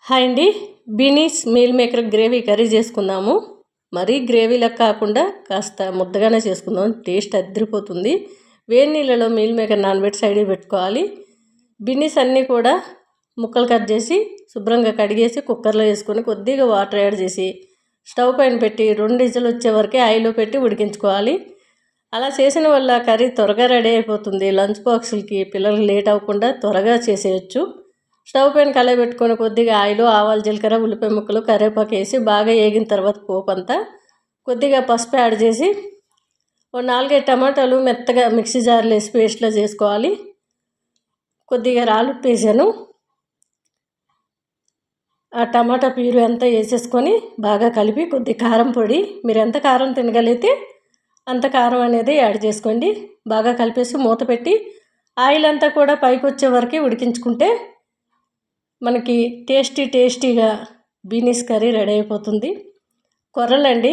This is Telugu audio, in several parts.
హాయ్ అండి. Beans meal maker gravy curry చేసుకుందాము. మరీ గ్రేవీలా కాకుండా కాస్త ముద్దగానే చేసుకుందాం. టేస్ట్ అదిరిపోతుంది. వేడి నీళ్ళలో మీల్ మేకర్ నానబెట్టి సైడ్కి పెట్టుకోవాలి. బీనీస్ అన్నీ కూడా ముక్కలు కట్ చేసి శుభ్రంగా కడిగేసి కుక్కర్లో వేసుకొని కొద్దిగా వాటర్ యాడ్ చేసి స్టవ్ పైన పెట్టి 2 విజిల్ వచ్చే వరకే ఆయిల్లో పెట్టి ఉడికించుకోవాలి. అలా చేసిన వల్ల కర్రీ త్వరగా రెడీ అయిపోతుంది. లంచ్ బాక్సులకి పిల్లలకి లేట్ అవ్వకుండా త్వరగా చేసేయచ్చు. స్టవ్ పైన కళాయి పెట్టుకొని కొద్దిగా ఆయిల్, ఆవాలు, జీలకర్ర, ఉల్లిపాయ ముక్కలు, కరివేపాకు వేసి బాగా వేగిన తర్వాత పోపు అంతా కొద్దిగా పసుపు యాడ్ చేసి 4-5 టమాటాలు మెత్తగా మిక్సీ జార్లో వేసి పేస్ట్లో చేసుకోవాలి. కొద్దిగా రాళ్ళుప్పు వేసాను. ఆ టమాటా ప్యూరీ అంతా వేసేసుకొని బాగా కలిపి కొద్దిగా కారం పొడి, మీరు ఎంత కారం తినగలిగితే అంత కారం అనేది యాడ్ చేసుకోండి. బాగా కలిపేసి మూత పెట్టి ఆయిల్ అంతా కూడా పైకి వచ్చే వరకు ఉడికించుకుంటే మనకి టేస్టీగా బీనీస్ కర్రీ రెడీ అయిపోతుంది. కొర్రలండి,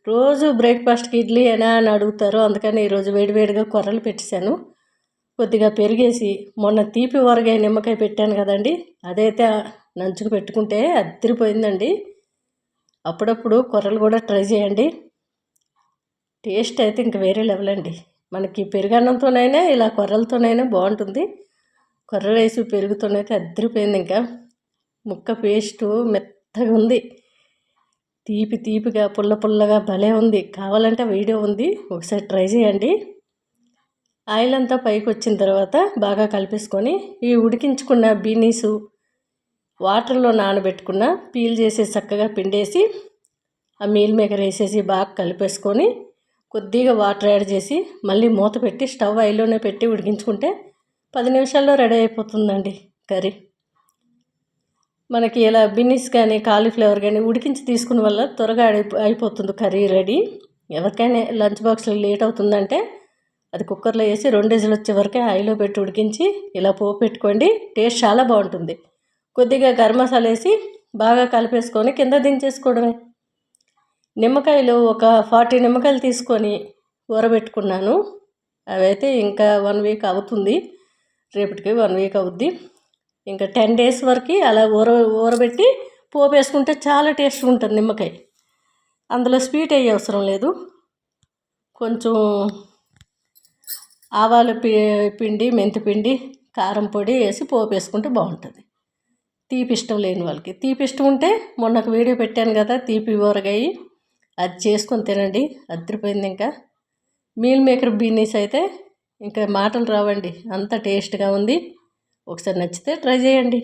రోజు బ్రేక్ఫాస్ట్కి ఇడ్లీ అయినా అని అడుగుతారు. అందుకని ఈరోజు వేడివేడిగా కొర్రలు పెట్టేశాను. కొద్దిగా పెరిగేసి మొన్న తీపి ఊరగాయ నిమ్మకాయ పెట్టాను కదండి, అదైతే నంచుకు పెట్టుకుంటే అదిరిపోయిందండి. అప్పుడప్పుడు కొర్రలు కూడా ట్రై చేయండి. టేస్ట్ అయితే ఇంక వేరే లెవెల్ అండి. మనకి పెరుగన్నంతోనైనా ఇలా కొర్రలతోనైనా బాగుంటుంది. కొర్ర రైసు పెరుగుతోనైతే అదిరిపోయింది. ఇంకా ముక్క పేస్టు మెత్తగా ఉంది. తీపిగా పుల్లగా భలే ఉంది. కావాలంటే వీడియో ఉంది, ఒకసారి ట్రై చేయండి. ఆయిల్ అంతా పైకి వచ్చిన తర్వాత బాగా కలిపేసుకొని ఈ ఉడికించుకున్న బీనీసు వాటర్లో నానబెట్టుకున్న పీల్ చేసి చక్కగా పిండేసి ఆ మీల్ మేకర్ వేసేసి బాగా కలిపేసుకొని కొద్దిగా వాటర్ యాడ్ చేసి మళ్ళీ మూత పెట్టి స్టవ్ హైలోనే పెట్టి ఉడికించుకుంటే 10 నిమిషాల్లో రెడీ అయిపోతుందండి కర్రీ. మనకి ఇలా బీనీస్ కానీ కాలీఫ్లవర్ కానీ ఉడికించి తీసుకున్న వల్ల త్వరగా అయిపోతుంది కర్రీ రెడీ. ఎవరికైనా లంచ్ బాక్స్లో లేట్ అవుతుందంటే అది కుక్కర్లో వేసి 2 విజిల్ వచ్చే వరకే ఆయిల్లో పెట్టి ఉడికించి ఇలా పోపు పెట్టుకోండి. టేస్ట్ చాలా బాగుంటుంది. కొద్దిగా గరం మసాలా వేసి బాగా కలిపేసుకొని కింద దించేసుకోవడమే. నిమ్మకాయలు ఒక 40 నిమ్మకాయలు తీసుకొని ఊరబెట్టుకున్నాను. అవైతే ఇంకా 1 వీక్ అవుతుంది. రేపటికి 1 వీక్ అవుద్ది. ఇంకా 10 డేస్ వరకు అలా ఊరబెట్టి పోపు వేసుకుంటే చాలా టేస్ట్గా ఉంటుంది నిమ్మకాయ. అందులో స్వీట్ అయ్యే అవసరం లేదు. కొంచెం ఆవాల పిండి, మెంతిపిండి, కారం పొడి వేసి పోపు వేసుకుంటే బాగుంటుంది. తీపి ఇష్టం లేని వాళ్ళకి. తీపి ఇష్టం ఉంటే మొన్న ఒక వీడియో పెట్టాను కదా తీపి ఊరగాయ, అది చేసుకొని తినండి, అదిరిపోయింది. ఇంకా మీల్ మేకర్ బీనీస్ అయితే ఇంకా మాటలు రావండి, అంత టేస్ట్గా ఉంది. ఒకసారి నచ్చితే ట్రై చేయండి.